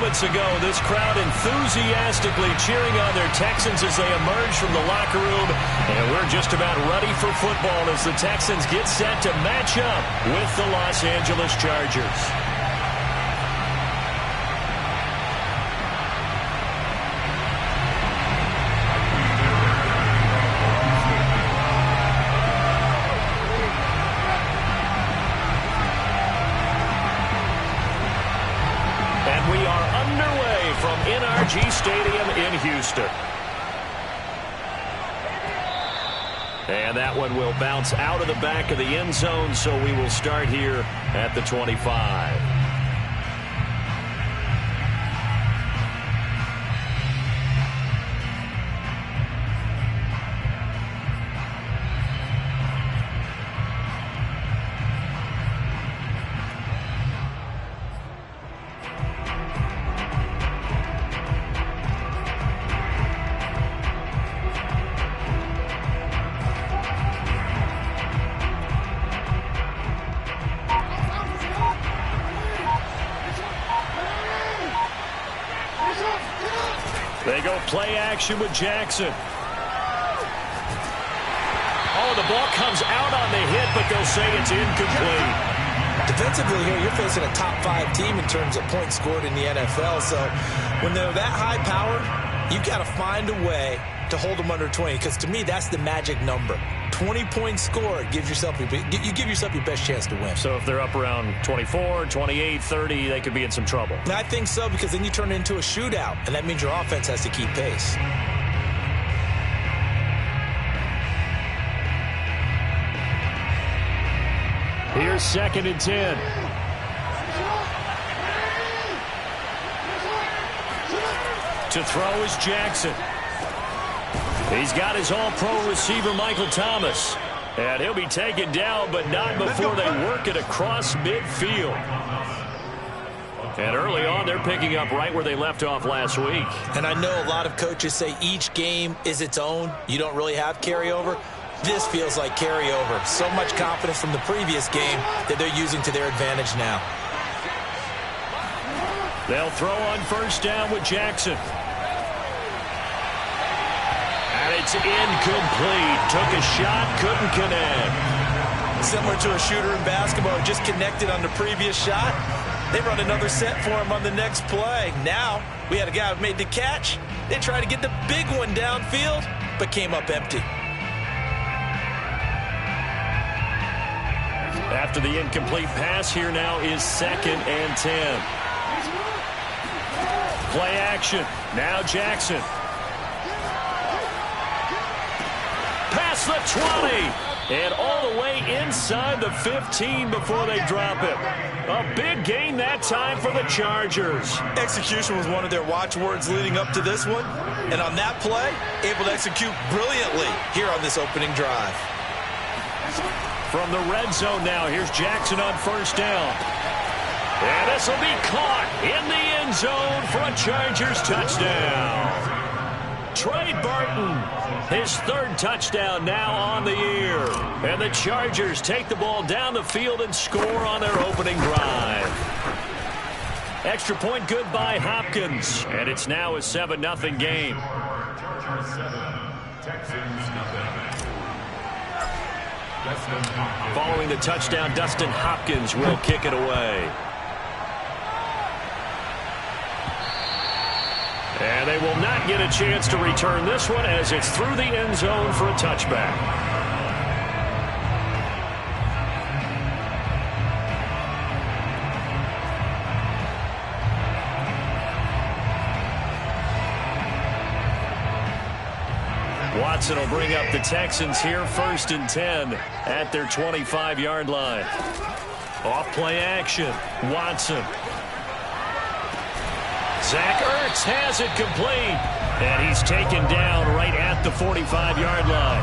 moments ago, this crowd enthusiastically cheering on their Texans as they emerge from the locker room. And we're just about ready for football as the Texans get set to match up with the Los Angeles Chargers. Stadium in Houston. And that one will bounce out of the back of the end zone, so we will start here at the 25. They go play action with Jackson. Oh, the ball comes out on the hit, but they'll say it's incomplete. Defensively here, you're facing a top-5 team in terms of points scored in the NFL. So when they're that high-powered, you've got to find a way to hold them under 20, because to me, that's the magic number. 20-point score gives yourself you give yourself your best chance to win. So if they're up around 24, 28, 30, they could be in some trouble. And I think so, because then you turn it into a shootout, and that means your offense has to keep pace. Here's 2nd and 10. To throw is Jackson. He's got his all-pro receiver, Michael Thomas. And he'll be taken down, but not before they work it across midfield. And early on, they're picking up right where they left off last week. And I know a lot of coaches say each game is its own. You don't really have carryover. This feels like carryover. So much confidence from the previous game that they're using to their advantage now. They'll throw on 1st down with Jackson. And it's incomplete. Took a shot, couldn't connect. Similar to a shooter in basketball who just connected on the previous shot. They run another set for him on the next play. Now, we had a guy who made the catch. They tried to get the big one downfield, but came up empty. After the incomplete pass, here now is 2nd and 10. Play action. Now Jackson. Past the 20. And all the way inside the 15 before they drop it. A big gain that time for the Chargers. Execution was one of their watchwords leading up to this one. And on that play, able to execute brilliantly here on this opening drive. From the red zone now, here's Jackson on 1st down. And this will be caught in the end zone for a Chargers touchdown. Trey Burton, his 3rd touchdown now on the year. And the Chargers take the ball down the field and score on their opening drive. Extra point good by Hopkins. And it's now a 7-0 game. Chargers 7, Texans 0. Following the touchdown, Dustin Hopkins will kick it away. And they will not get a chance to return this one as it's through the end zone for a touchback. Watson will bring up the Texans here, 1st and 10 at their 25-yard line. Off play action, Watson. Zach Ertz has it complete, and he's taken down right at the 45-yard line.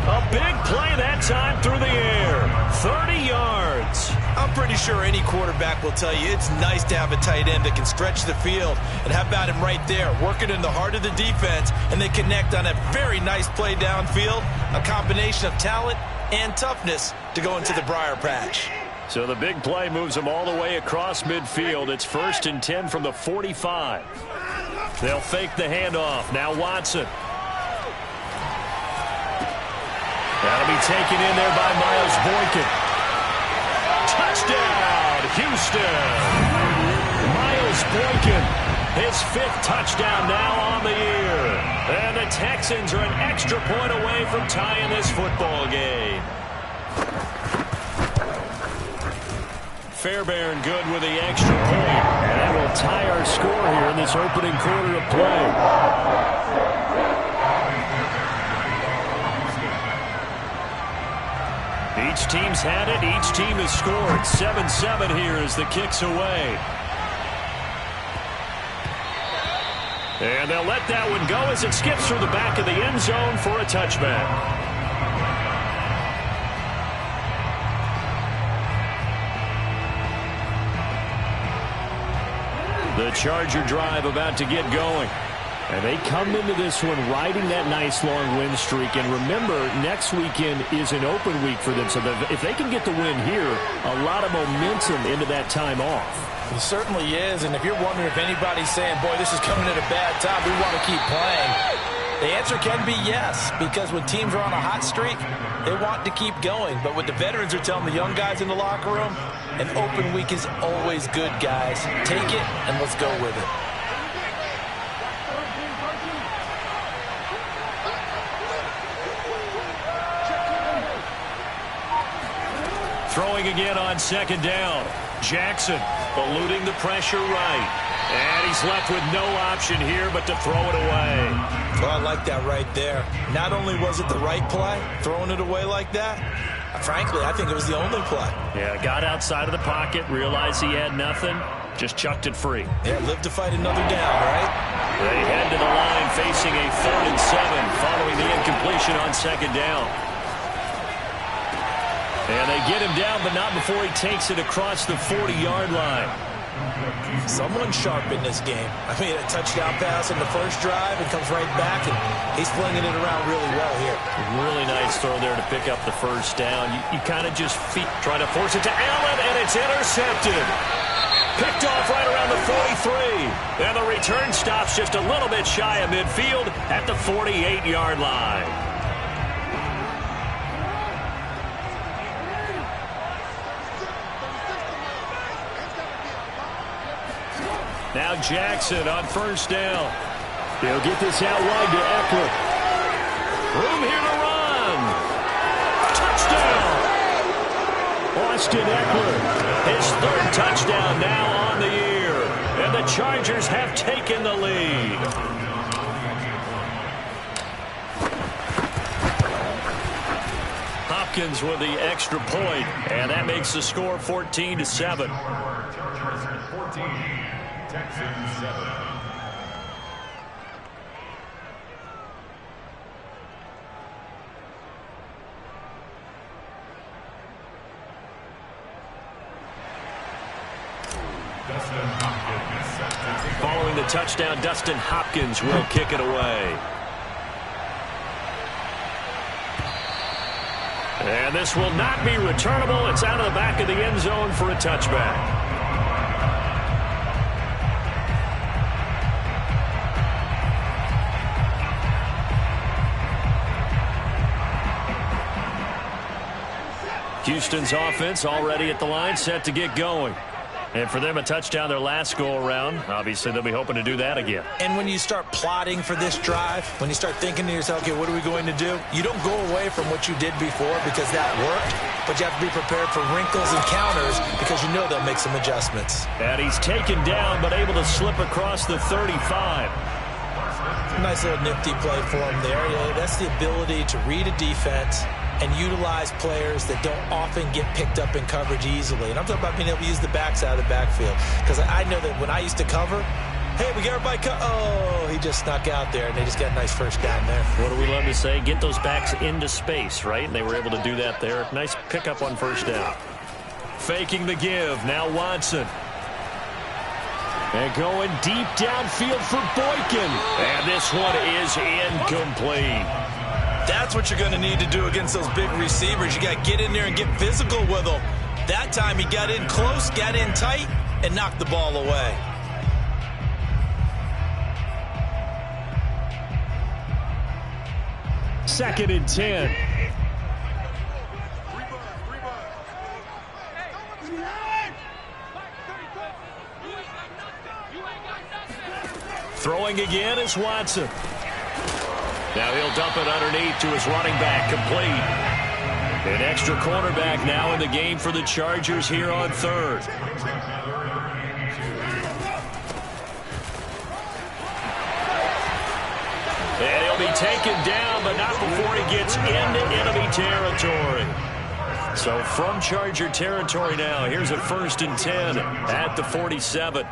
A big play that time through the air, 30 yards. I'm pretty sure any quarterback will tell you it's nice to have a tight end that can stretch the field. And how about him right there, working in the heart of the defense, and they connect on a very nice play downfield, a combination of talent and toughness to go into the briar patch. So the big play moves them all the way across midfield. It's 1st and 10 from the 45. They'll fake the handoff. Now Watson. That'll be taken in there by Miles Boykin. Touchdown, Houston. Miles Boykin, his 5th touchdown now on the year. And the Texans are an extra point away from tying this football game. Fairbairn good with the extra point. And that will tie our score here in this opening quarter of play. Each team's had it. Each team has scored. 7-7 here as the kick's away. And they'll let that one go as it skips through the back of the end zone for a touchback. The Charger drive about to get going. And they come into this one riding that nice long win streak. And remember, next weekend is an open week for them. So if they can get the win here, a lot of momentum into that time off. It certainly is. And if you're wondering if anybody's saying, boy, this is coming at a bad time, we want to keep playing, the answer can be yes. Because when teams are on a hot streak, they want to keep going. But what the veterans are telling the young guys in the locker room, an open week is always good, guys. Take it and let's go with it. Throwing again on 2nd down. Jackson eluding the pressure right. And he's left with no option here but to throw it away. Well, I like that right there. Not only was it the right play, throwing it away like that, frankly, I think it was the only play. Yeah, got outside of the pocket, realized he had nothing, just chucked it free. Yeah, live to fight another down, right? They head to the line facing a 3rd and 7 following the incompletion on 2nd down. And they get him down, but not before he takes it across the 40-yard line. Someone sharp in this game. I mean, a touchdown pass in the first drive and comes right back, and he's flinging it around really well here. Really nice throw there to pick up the 1st down. You kind of just try to force it to Allen, and it's intercepted. Picked off right around the 43. And the return stops just a little bit shy of midfield at the 48-yard line. Now Jackson on 1st down. He'll get this out wide to Eckler. Room here to run. Touchdown. Austin Eckler, his 3rd touchdown now on the year. And the Chargers have taken the lead. Hopkins with the extra point, and that makes the score 14-7. Chargers 14. Texans 7. Following the touchdown, Dustin Hopkins will kick it away. And this will not be returnable. It's out of the back of the end zone for a touchback. Houston's offense already at the line, set to get going. And for them, a touchdown their last go-around. Obviously, they'll be hoping to do that again. And when you start plotting for this drive, when you start thinking to yourself, okay, what are we going to do? You don't go away from what you did before because that worked, but you have to be prepared for wrinkles and counters because you know they'll make some adjustments. And he's taken down, but able to slip across the 35. Nice little nifty play for him there. Yeah, that's the ability to read a defense and utilize players that don't often get picked up in coverage easily. And I'm talking about being able to use the backs out of the backfield. Because I know that when I used to cover, hey, we got everybody oh, he just snuck out there, and they just got a nice 1st down there. What do we love to say? Get those backs into space, right? And they were able to do that there. Nice pickup on 1st down. Faking the give. Now Watson. And going deep downfield for Boykin. And this one is incomplete. That's what you're going to need to do against those big receivers. You got to get in there and get physical with them. That time he got in close, got in tight, and knocked the ball away. Second and 10. Throwing again is Watson. Now he'll dump it underneath to his running back, complete. An extra cornerback now in the game for the Chargers here on third. And he'll be taken down, but not before he gets into enemy territory. So from Charger territory now, here's a 1st and 10 at the 47.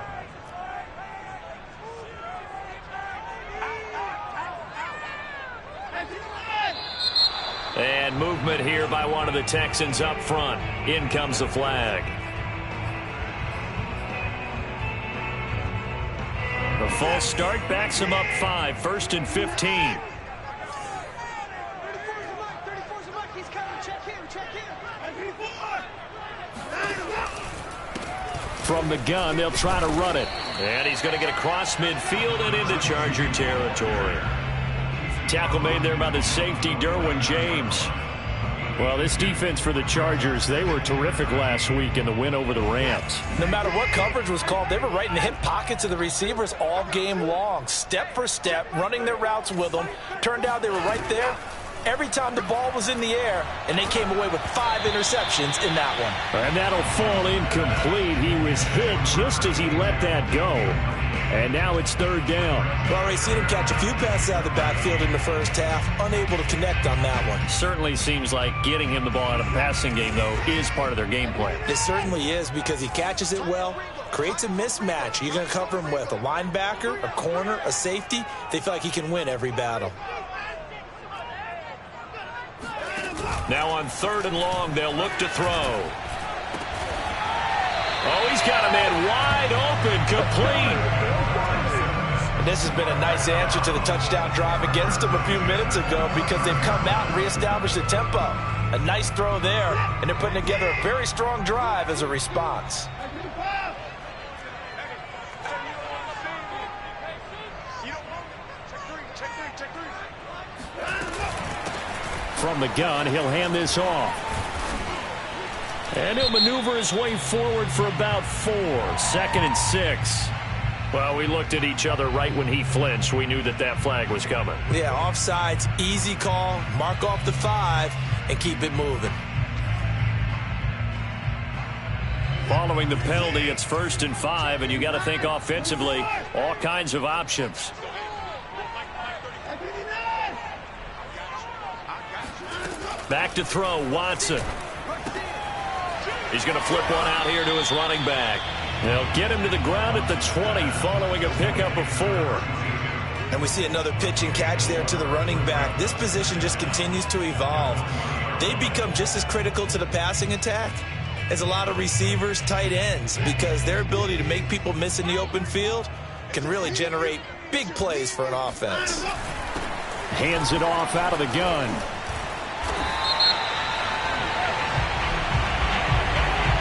And movement here by one of the Texans up front. In comes the flag. The false start backs him up 5. 1st and 15. From the gun, they'll try to run it. And he's going to get across midfield and into Charger territory. Tackle made there by the safety, Derwin James. Well, this defense for the Chargers, they were terrific last week in the win over the Rams. No matter what coverage was called, they were right in the hip pockets of the receivers all game long. Step for step, running their routes with them. Turned out they were right there every time the ball was in the air, and they came away with 5 interceptions in that one. And that'll fall incomplete. He was hit just as he let that go. And now it's 3rd down. We've already seen him catch a few passes out of the backfield in the first half. Unable to connect on that one. Certainly seems like getting him the ball out of the passing game, though, is part of their game plan. It certainly is, because he catches it well, creates a mismatch. You're going to cover him with a linebacker, a corner, a safety. They feel like he can win every battle. Now on 3rd and long, they'll look to throw. Oh, he's got a man wide open, complete. And this has been a nice answer to the touchdown drive against them a few minutes ago, because they've come out and reestablished the tempo. A nice throw there, and they're putting together a very strong drive as a response. From the gun, he'll hand this off. And he'll maneuver his way forward for about 4. 2nd and 6. Well, we looked at each other right when he flinched. We knew that that flag was coming. Yeah, offsides, easy call. Mark off the 5 and keep it moving. Following the penalty, it's 1st and 5, and you got to think offensively, all kinds of options. Back to throw, Watson. He's going to flip one out here to his running back. They'll get him to the ground at the 20 following a pickup of 4. And we see another pitch and catch there to the running back. This position just continues to evolve. They become just as critical to the passing attack as a lot of receivers, tight ends, because their ability to make people miss in the open field can really generate big plays for an offense. Hands it off out of the gun.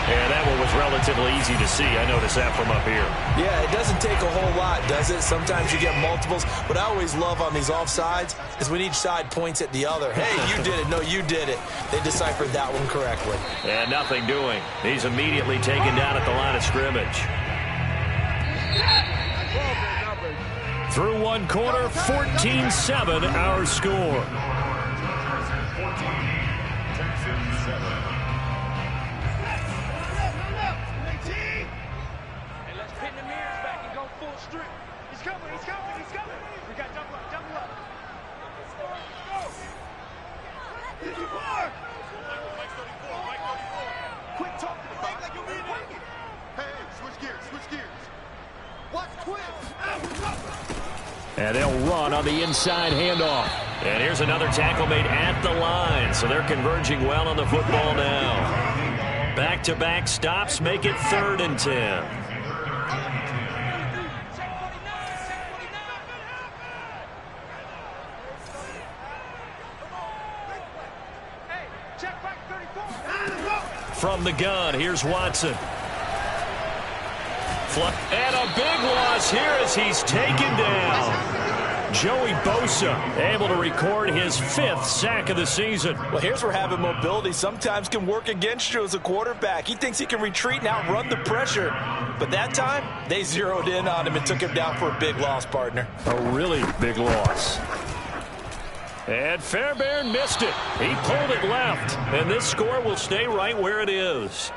Yeah, that one was relatively easy to see. I noticed that from up here. Yeah, it doesn't take a whole lot, does it? Sometimes you get multiples. What I always love on these offsides is when each side points at the other. Hey, you did it. No, you did it. They deciphered that one correctly. And nothing doing. He's immediately taken down at the line of scrimmage. Through one quarter, 14-7 our score. Texans 7. And they'll run on the inside handoff. And here's another tackle made at the line. So they're converging well on the football now. Back-to-back stops make it 3rd and 10. from the gun. Here's Watson. And a big loss here as he's taken down. Joey Bosa able to record his 5th sack of the season. Well, here's where having mobility sometimes can work against you as a quarterback. He thinks he can retreat and outrun the pressure. But that time, they zeroed in on him and took him down for a big loss, partner. A really big loss. And Fairbairn missed it. He pulled it left. And this score will stay right where it is.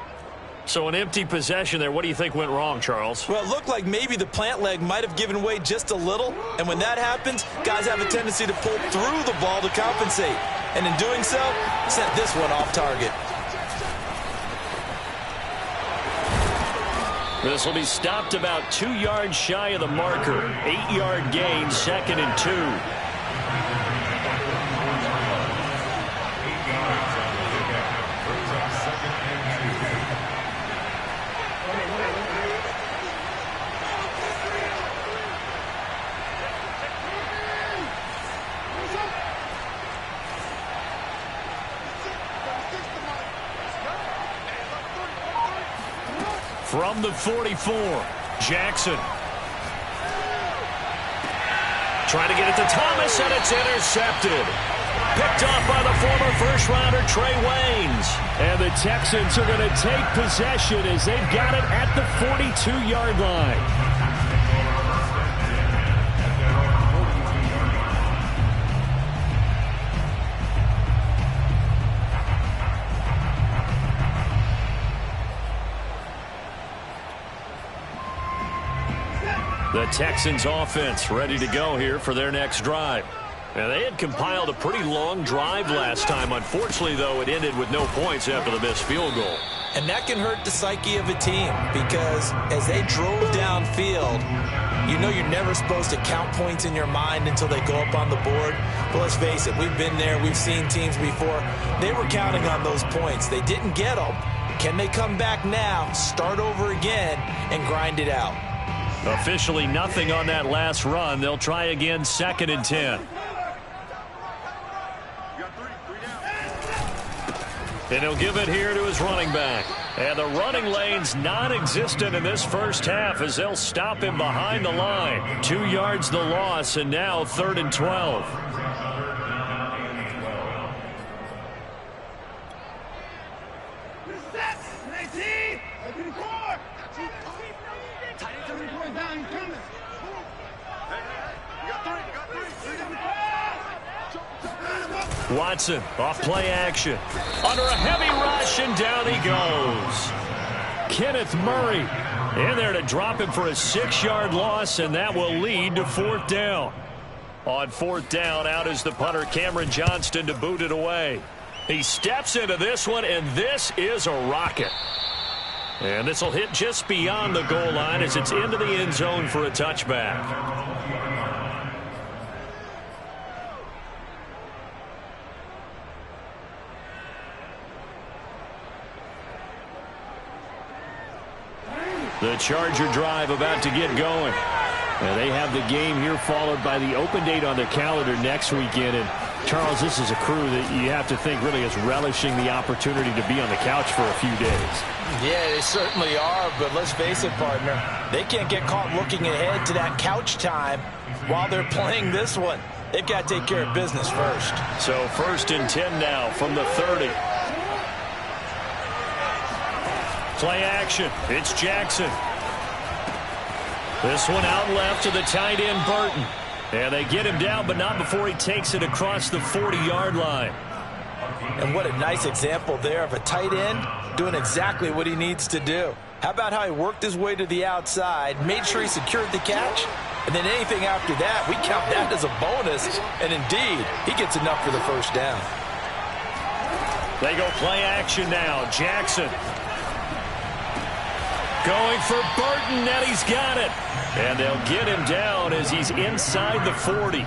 So an empty possession there. What do you think went wrong, Charles? Well, it looked like maybe the plant leg might have given way just a little. And when that happens, guys have a tendency to pull through the ball to compensate. And in doing so, sent this one off target. This will be stopped about 2 yards shy of the marker. 8-yard gain, 2nd and 2. From the 44, Jackson. Trying to get it to Thomas, and it's intercepted. Picked off by the former first-rounder Trey Waynes. And the Texans are going to take possession as they've got it at the 42-yard line. The Texans offense ready to go here for their next drive. And they had compiled a pretty long drive last time. Unfortunately, though, it ended with no points after the missed field goal. And that can hurt the psyche of a team because as they drove downfield, you know you're never supposed to count points in your mind until they go up on the board. But let's face it, we've been there. We've seen teams before. They were counting on those points. They didn't get them. Can they come back now, start over again, and grind it out? Officially nothing on that last run. They'll try again, 2nd and 10. And he'll give it here to his running back. And the running lane's non-existent in this first half as they'll stop him behind the line. 2 yards the loss, and now 3rd and 12. Watson off play action. Under a heavy rush, and down he goes. Kenneth Murray in there to drop him for a 6-yard loss, and that will lead to 4th down. On 4th down, out is the punter Cameron Johnston to boot it away. He steps into this one, and this is a rocket. And this will hit just beyond the goal line as it's into the end zone for a touchback. The Charger drive about to get going. And they have the game here followed by the open date on their calendar next weekend. And Charles, this is a crew that you have to think really is relishing the opportunity to be on the couch for a few days. Yeah, they certainly are, but let's face it, partner. They can't get caught looking ahead to that couch time while they're playing this one. They've got to take care of business first. So 1st and 10 now from the 30. Play action. It's Jackson. This one out left to the tight end, Burton. And they get him down, but not before he takes it across the 40-yard line. And what a nice example there of a tight end doing exactly what he needs to do. How about how he worked his way to the outside, made sure he secured the catch, and then anything after that, we count that as a bonus. And indeed, he gets enough for the first down. They go play action now. Jackson going for Burton, and he's got it. And they'll get him down as he's inside the 40.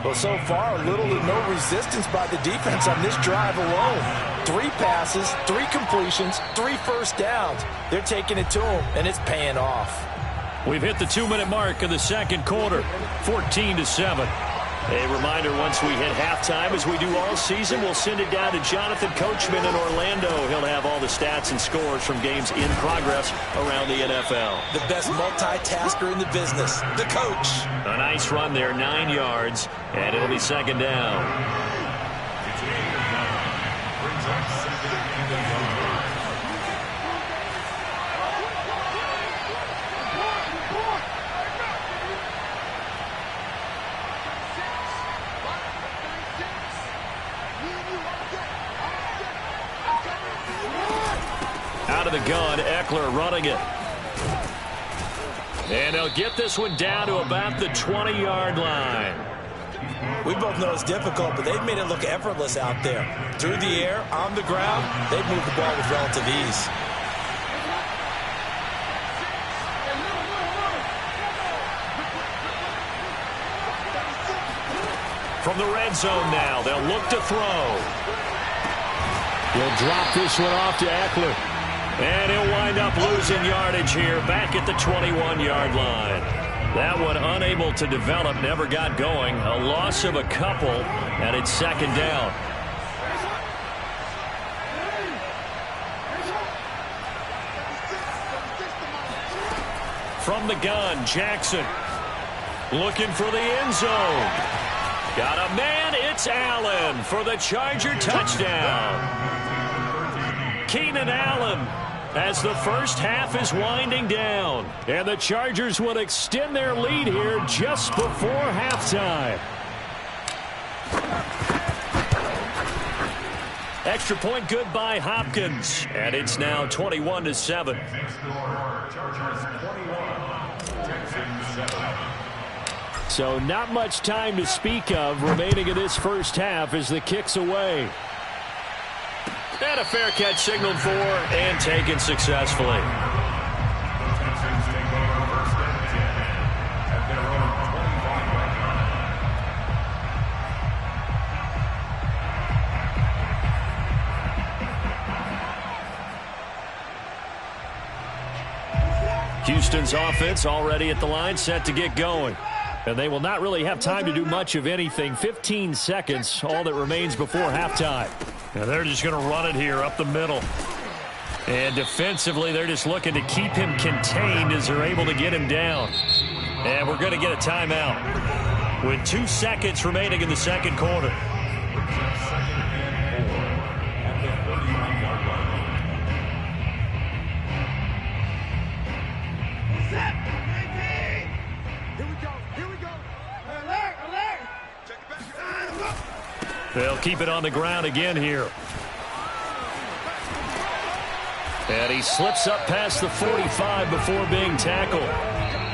Well, so far, little to no resistance by the defense on this drive alone. 3 passes, 3 completions, 3 first downs. They're taking it to him, and it's paying off. We've hit the 2-minute mark of the second quarter, 14-7. A reminder, once we hit halftime, as we do all season, we'll send it down to Jonathan Coachman in Orlando. He'll have all the stats and scores from games in progress around the NFL. The best multitasker in the business, the coach. A nice run there, 9 yards, and it'll be second down. Out of the gun, Eckler running it. And they'll get this one down to about the 20-yard line. We both know it's difficult, but they've made it look effortless out there. Through the air, on the ground, they've moved the ball with relative ease. From the red zone now, they'll look to throw. He'll drop this one off to Eckler. And he'll wind up losing yardage here back at the 21-yard line. That one unable to develop, never got going. A loss of a couple, and it's second down. From the gun, Jackson looking for the end zone. Got a man, it's Allen for the Charger touchdown. Keenan Allen, as the first half is winding down. And the Chargers will extend their lead here just before halftime. Extra point good by Hopkins. And it's now 21-7. So not much time to speak of remaining in this first half as the kick's away. And a fair catch signaled for and taken successfully. Houston's offense already at the line, set to get going. And they will not really have time to do much of anything. 15 seconds, all that remains before halftime. Now they're just going to run it here up the middle. And defensively, they're just looking to keep him contained as they're able to get him down. And we're going to get a timeout with 2 seconds remaining in the second quarter. They'll keep it on the ground again here. And he slips up past the 45 before being tackled.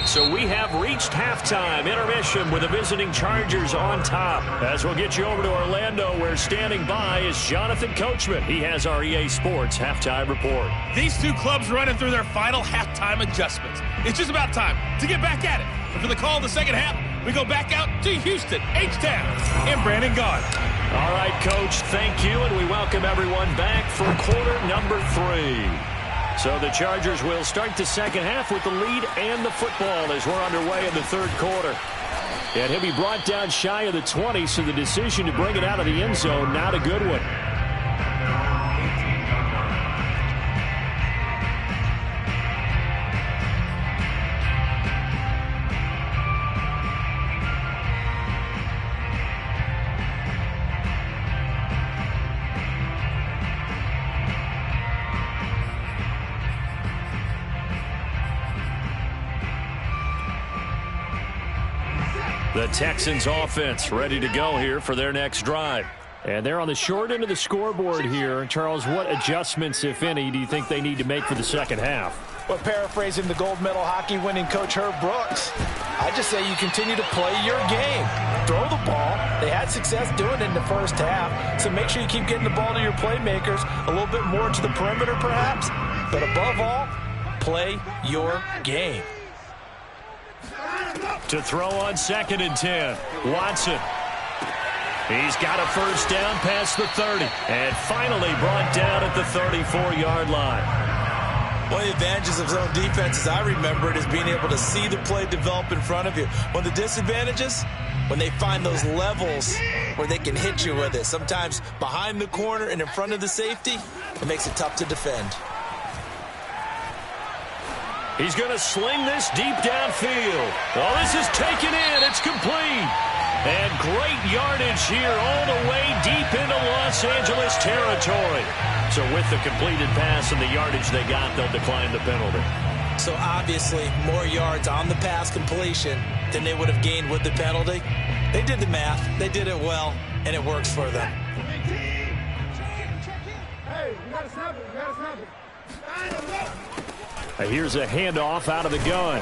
So we have reached halftime. Intermission with the visiting Chargers on top. As we'll get you over to Orlando, where standing by is Jonathan Coachman. He has our EA Sports halftime report. These two clubs running through their final halftime adjustments. It's just about time to get back at it. And for the call of the second half, we go back out to Houston, H-Town, and Brandon Gaudin. All right, Coach, thank you, and we welcome everyone back for quarter number 3. So the Chargers will start the second half with the lead and the football as we're underway in the third quarter. And he'll be brought down shy of the 20, so the decision to bring it out of the end zone, not a good one. The Texans offense ready to go here for their next drive. And they're on the short end of the scoreboard here. Charles, what adjustments, if any, do you think they need to make for the second half? Well, paraphrasing the gold medal hockey winning coach Herb Brooks, I just say you continue to play your game. Throw the ball. They had success doing it in the first half, so make sure you keep getting the ball to your playmakers, a little bit more to the perimeter perhaps, but above all, play your game. To throw on 2nd and 10. Watson. He's got a first down past the 30. And finally brought down at the 34-yard line. One of the advantages of zone defense, as I remember it, is being able to see the play develop in front of you. One of the disadvantages, when they find those levels where they can hit you with it. Sometimes behind the corner and in front of the safety, it makes it tough to defend. He's going to sling this deep downfield. Oh, this is taken in. It's complete. And great yardage here all the way deep into Los Angeles territory. So with the completed pass and the yardage they got, they'll decline the penalty. So obviously more yards on the pass completion than they would have gained with the penalty. They did the math. They did it well, and it works for them. Hey, you gotta snap it. You gotta snap it. Here's a handoff out of the gun.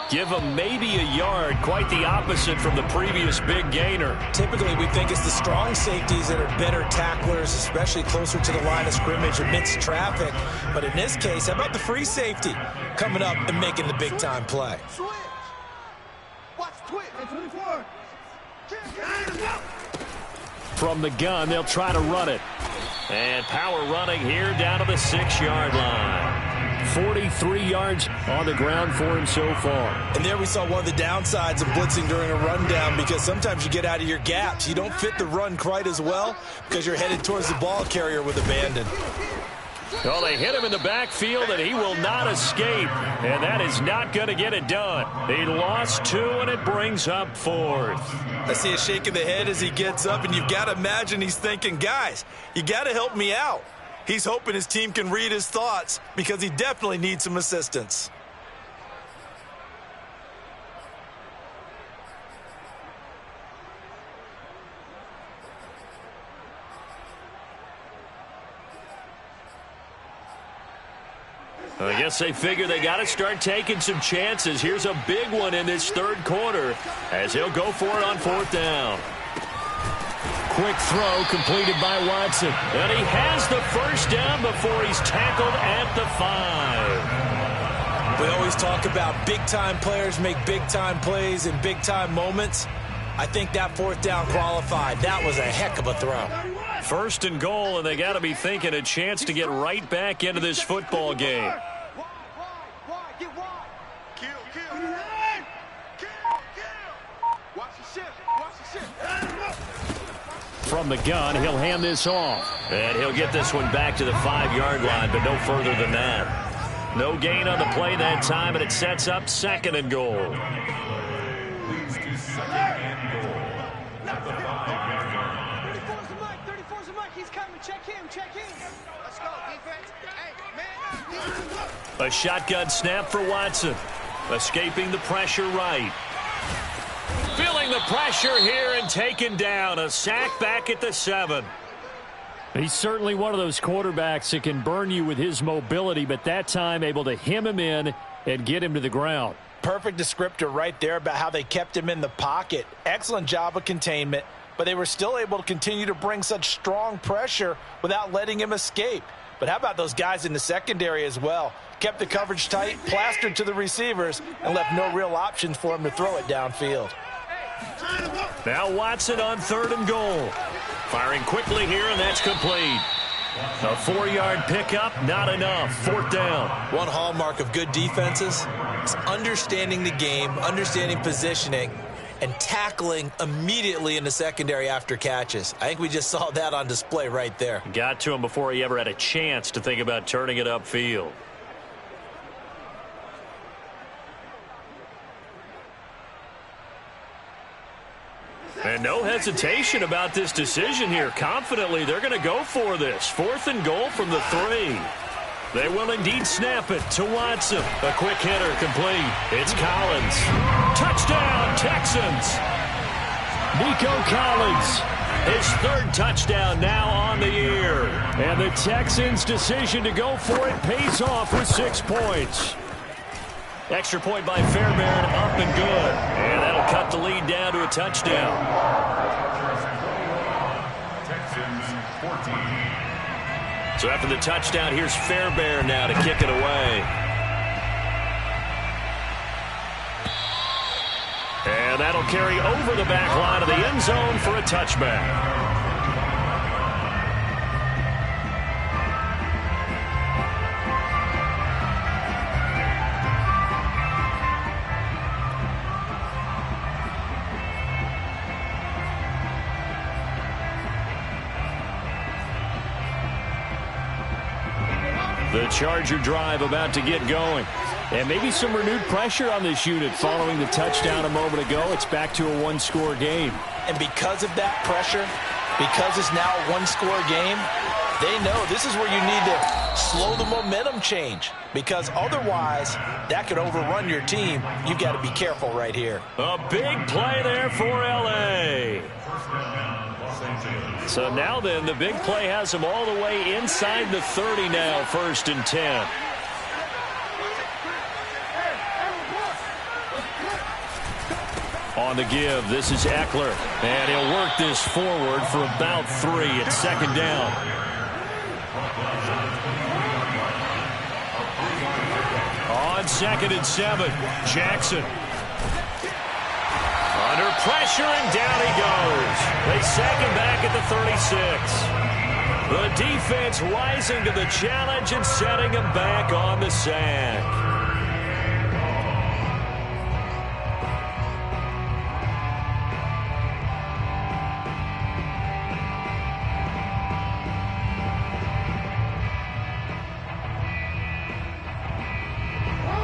Give him maybe a yard, quite the opposite from the previous big gainer. Typically, we think it's the strong safeties that are better tacklers, especially closer to the line of scrimmage amidst traffic. But in this case, how about the free safety coming up and making the big-time play? From the gun, they'll try to run it. And power running here down to the 6-yard line. 43 yards on the ground for him so far. And there we saw one of the downsides of blitzing during a rundown, because sometimes you get out of your gaps. You don't fit the run quite as well because you're headed towards the ball carrier with abandon. Well, they hit him in the backfield, and he will not escape. And that is not going to get it done. He lost 2, and it brings up 4th. I see a shake of the head as he gets up, and you've got to imagine he's thinking, guys, you got to help me out. He's hoping his team can read his thoughts because he definitely needs some assistance. I guess they figure they got to start taking some chances. Here's a big one in this third quarter as he'll go for it on 4th down. Quick throw completed by Watson. And he has the first down before he's tackled at the 5. We always talk about big-time players make big-time plays in big-time moments. I think that 4th down qualified. That was a heck of a throw. 1st and goal, and they got to be thinking a chance to get right back into this football game. From the gun, he'll hand this off. And he'll get this one back to the 5-yard line, but no further than that. No gain on the play that time, and it sets up 2nd and goal. Leads to 2nd and goal. At the 5-yard line. 34's the mic. 34's the mic. He's coming. Check him. Check him. Let's go, defense. Hey, man. A shotgun snap for Watson. Escaping the pressure right. Feeling the pressure here and taken down. A sack back at the 7. He's certainly one of those quarterbacks that can burn you with his mobility, but that time able to hem him in and get him to the ground. Perfect descriptor right there about how they kept him in the pocket. Excellent job of containment, but they were still able to continue to bring such strong pressure without letting him escape. But how about those guys in the secondary as well? Kept the coverage tight, plastered to the receivers, and left no real options for him to throw it downfield. Now Watson on 3rd and goal. Firing quickly here, and that's complete. A 4-yard pickup, not enough. 4th down. One hallmark of good defenses is understanding the game, understanding positioning, and tackling immediately in the secondary after catches. I think we just saw that on display right there. Got to him before he ever had a chance to think about turning it upfield. And no hesitation about this decision here. Confidently, they're going to go for this. 4th and goal from the 3. They will indeed snap it to Watson. A quick hitter complete. It's Collins. Touchdown, Texans. Nico Collins. His 3rd touchdown now on the year. And the Texans' decision to go for it pays off with 6 points. Extra point by Fairbairn, up and good. And that'll cut the lead down to a touchdown. Texans 14. So after the touchdown, here's Fairbairn now to kick it away. And that'll carry over the back line of the end zone for a touchback. The Charger drive about to get going. And maybe some renewed pressure on this unit following the touchdown a moment ago. It's back to a one-score game. And because of that pressure, because it's now a one-score game, they know this is where you need to slow the momentum change, because otherwise that could overrun your team. You've got to be careful right here. A big play there for L.A. So now then, the big play has them all the way inside the 30 now, 1st and 10. On the give, this is Eckler, and he'll work this forward for about 3 at 2nd down. On 2nd and 7, Jackson. Under pressure, and down he goes. They sack him back at the 36. The defense rising to the challenge and setting him back on the sack.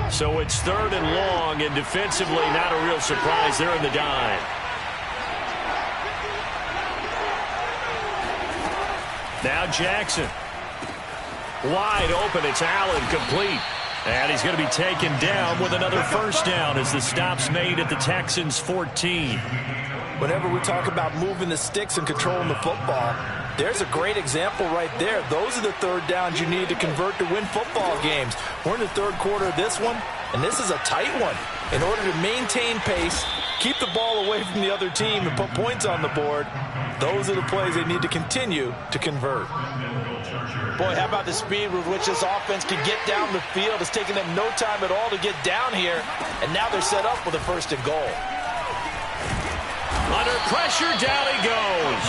So it's 3rd and long, and defensively not a real surprise. They're in the dive. Now Jackson. Wide open. It's Allen, complete. And he's going to be taken down with another 1st down as the stop's made at the Texans' 14. Whenever we talk about moving the sticks and controlling the football, there's a great example right there. Those are the 3rd downs you need to convert to win football games. We're in the 3rd quarter of this one, and this is a tight one. In order to maintain pace, keep the ball away from the other team, and put points on the board, those are the plays they need to continue to convert. Boy, how about the speed with which this offense can get down the field? It's taken them no time at all to get down here, and now they're set up with a 1st and goal. Under pressure, down he goes.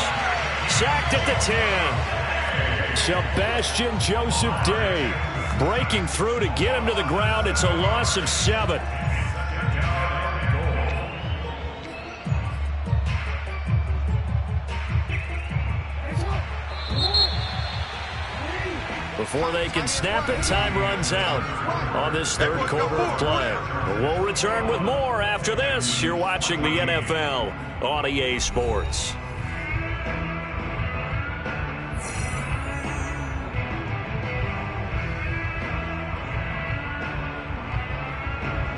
Sacked at the 10. Sebastian Joseph Day breaking through to get him to the ground. It's a loss of 7. Before they can snap it, time runs out on this 3rd quarter of play. We'll return with more after this. You're watching the NFL on EA Sports.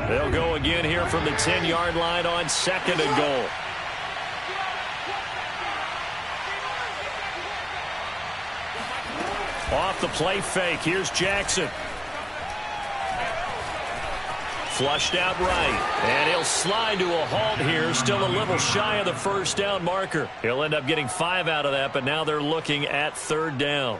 They'll go again here from the 10-yard line on 2nd and goal. Off the play fake, here's Jackson. Flushed out right, and he'll slide to a halt here, still a little shy of the 1st down marker. He'll end up getting 5 out of that, but now they're looking at 3rd down.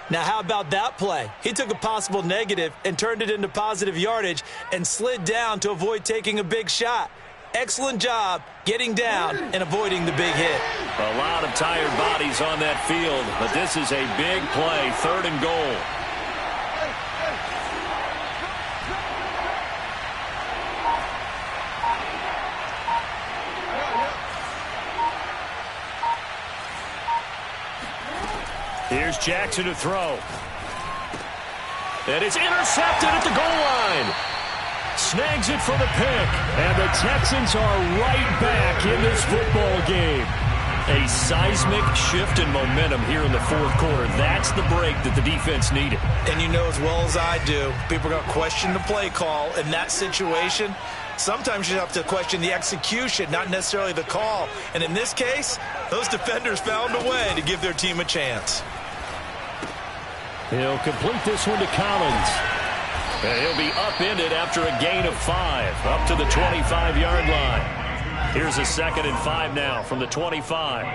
Now, how about that play? He took a possible negative and turned it into positive yardage and slid down to avoid taking a big shot. Excellent job getting down and avoiding the big hit. A lot of tired bodies on that field, but this is a big play, 3rd and goal. Here's Jackson to throw. And it's intercepted at the goal line. Snags it for the pick. And the Texans are right back in this football game. A seismic shift in momentum here in the 4th quarter. That's the break that the defense needed. And you know as well as I do, people are going to question the play call in that situation. Sometimes you have to question the execution, not necessarily the call. And in this case, those defenders found a way to give their team a chance. He'll complete this one to Collins. And he'll be upended after a gain of 5, up to the 25-yard line. Here's a 2nd and 5 now from the 25.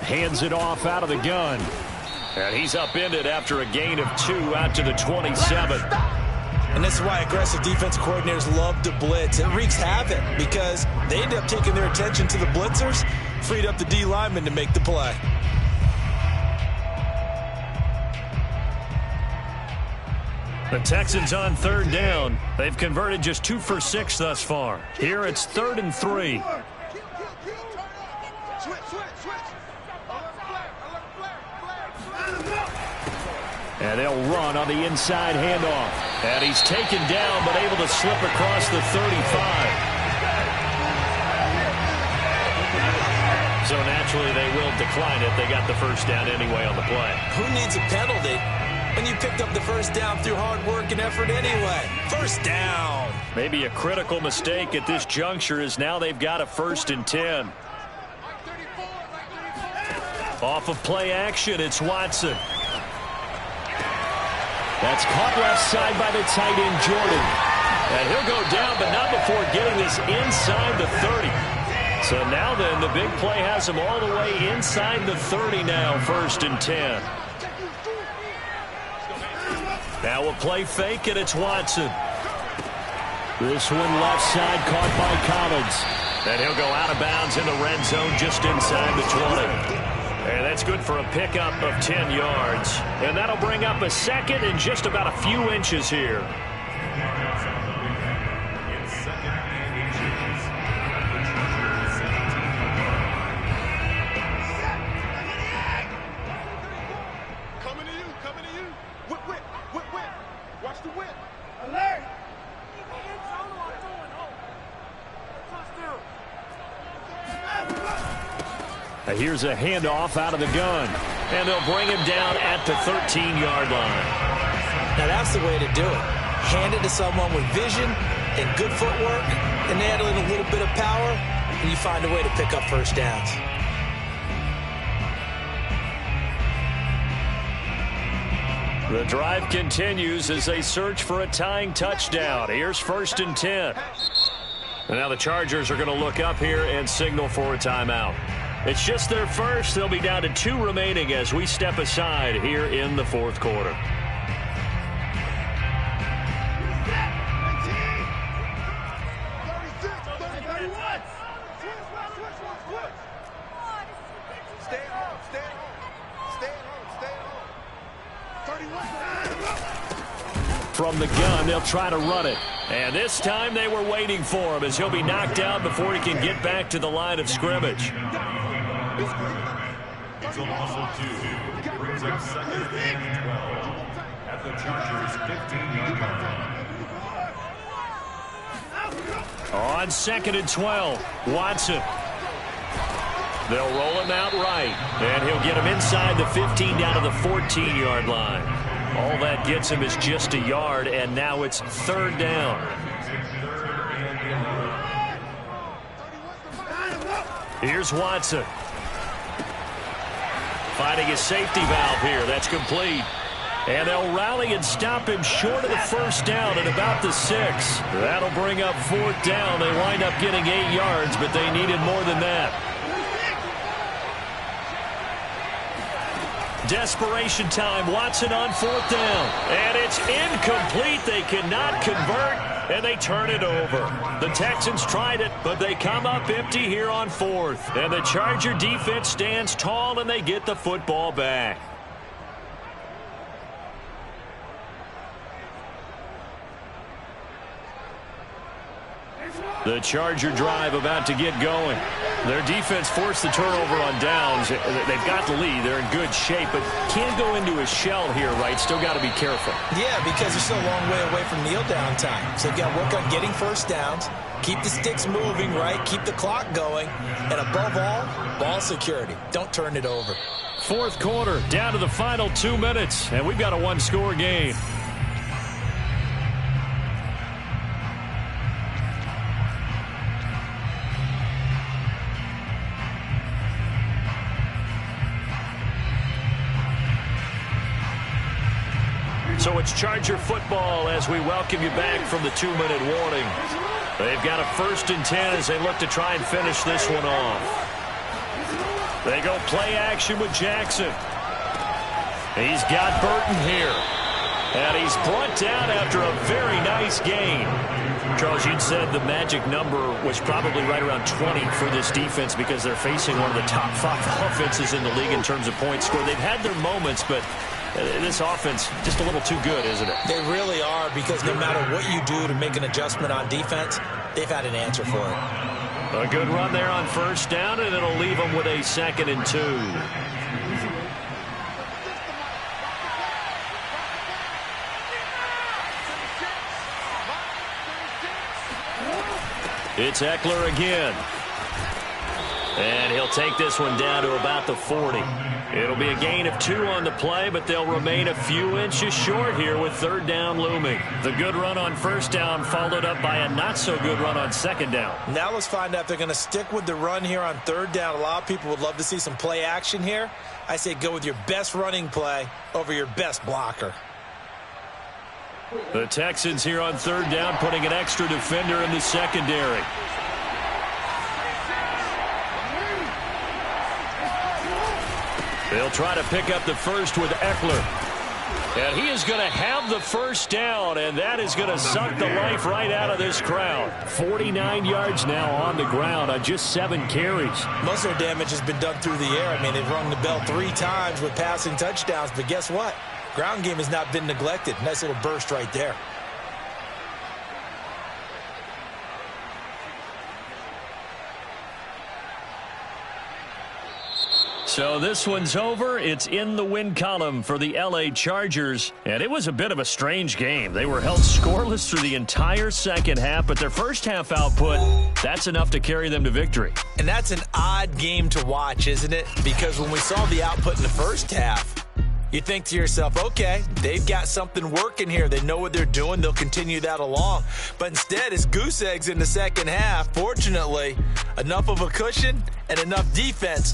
Hands it off out of the gun. And he's upended after a gain of 2 out to the 27. And this is why aggressive defense coordinators love to blitz. It wreaks havoc because they end up taking their attention to the blitzers, freed up the D lineman to make the play. The Texans on 3rd down. They've converted just 2 for 6 thus far. Here it's 3rd and 3. Switch. And they'll run on the inside handoff. And he's taken down, but able to slip across the 35. So naturally, they will decline it. They got the first down anyway on the play. Who needs a penalty when you picked up the first down through hard work and effort anyway? First down. Maybe a critical mistake at this juncture is now they've got a 1st and 10. Off of play action, it's Watson. That's caught left side by the tight end, Jordan. And he'll go down, but not before getting this inside the 30. So now then, the big play has him all the way inside the 30 now, 1st and 10. Now a play fake, and it's Watson. This one left side caught by Collins. And he'll go out of bounds in the red zone just inside the 20. And that's good for a pickup of 10 yards. And that'll bring up a 2nd and just about a few inches here. Coming to you, coming to you. Whip. Watch the whip. Alert. Here's a handoff out of the gun. And they'll bring him down at the 13-yard line. Now that's the way to do it. Hand it to someone with vision and good footwork, and add in a little bit of power, and you find a way to pick up first downs. The drive continues as they search for a tying touchdown. Here's 1st and 10. And now the Chargers are going to look up here and signal for a timeout. It's just their first. They'll be down to 2 remaining as we step aside here in the 4th quarter. From the gun, they'll try to run it. And this time they were waiting for him as he'll be knocked down before he can get back to the line of scrimmage. It's a loss of 2. Brings up 2nd and 12 at the Chargers' 15-yard line. On 2nd and 12, Watson. They'll roll him out right, and he'll get him inside the 15 down to the 14-yard line. All that gets him is just a yard, and now it's 3rd down. Here's Watson. Finding a safety valve here. That's complete. And they'll rally and stop him short of the 1st down at about the 6. That'll bring up 4th down. They wind up getting 8 yards, but they needed more than that. Desperation time. Watson on 4th down. And it's incomplete. They cannot convert, and they turn it over. The Texans tried it, but they come up empty here on 4th. And the Charger defense stands tall, and they get the football back. The Charger drive about to get going. Their defense forced the turnover on downs. They've got the lead. They're in good shape, but can't go into a shell here, right? Still got to be careful. Yeah, because they're still a long way away from kneel down time. So you've got to work on getting first downs, keep the sticks moving, right? Keep the clock going, and above all, ball security. Don't turn it over. 4th quarter, down to the final 2 minutes, and we've got a 1-score game. So it's Charger football as we welcome you back from the 2-minute warning. They've got a 1st and 10 as they look to try and finish this one off. They go play action with Jackson. He's got Burton here. And he's brought down after a very nice game. Charles, you'd said the magic number was probably right around 20 for this defense because they're facing one of the top 5 offenses in the league in terms of points scored. They've had their moments, but this offense just a little too good, isn't it? They really are, because no matter what you do to make an adjustment on defense, they've had an answer for it. A good run there on 1st down, and it'll leave them with a 2nd and 2. It's Eckler again. And he'll take this one down to about the 40. It'll be a gain of 2 on the play, but they'll remain a few inches short here with third down looming. The good run on first down followed up by a not-so-good run on second down. Now let's find out if they're going to stick with the run here on third down. A lot of people would love to see some play action here. I say go with your best running play over your best blocker. The Texans here on third down putting an extra defender in the secondary. They'll try to pick up the first with Eckler. And he is going to have the first down, and that is going to suck the life right out of this crowd. 49 yards now on the ground on just 7 carries. Most of their damage has been done through the air. I mean, they've rung the bell 3 times with passing touchdowns, but guess what? Ground game has not been neglected. Nice little burst right there. So this one's over. It's in the win column for the L.A. Chargers. And it was a bit of a strange game. They were held scoreless through the entire second half, but their first half output, that's enough to carry them to victory. And that's an odd game to watch, isn't it? Because when we saw the output in the first half, you think to yourself, okay, they've got something working here. They know what they're doing. They'll continue that along. But instead, it's goose eggs in the second half. Fortunately, enough of a cushion and enough defense